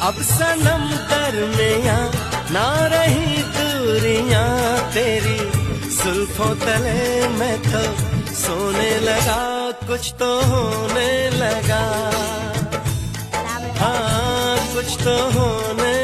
अब सनम दरमियां ना रही दूरियां तेरी जुल्फों तले मैं तो सोने लगा, कुछ तो होने लगा, हाँ कुछ तो होने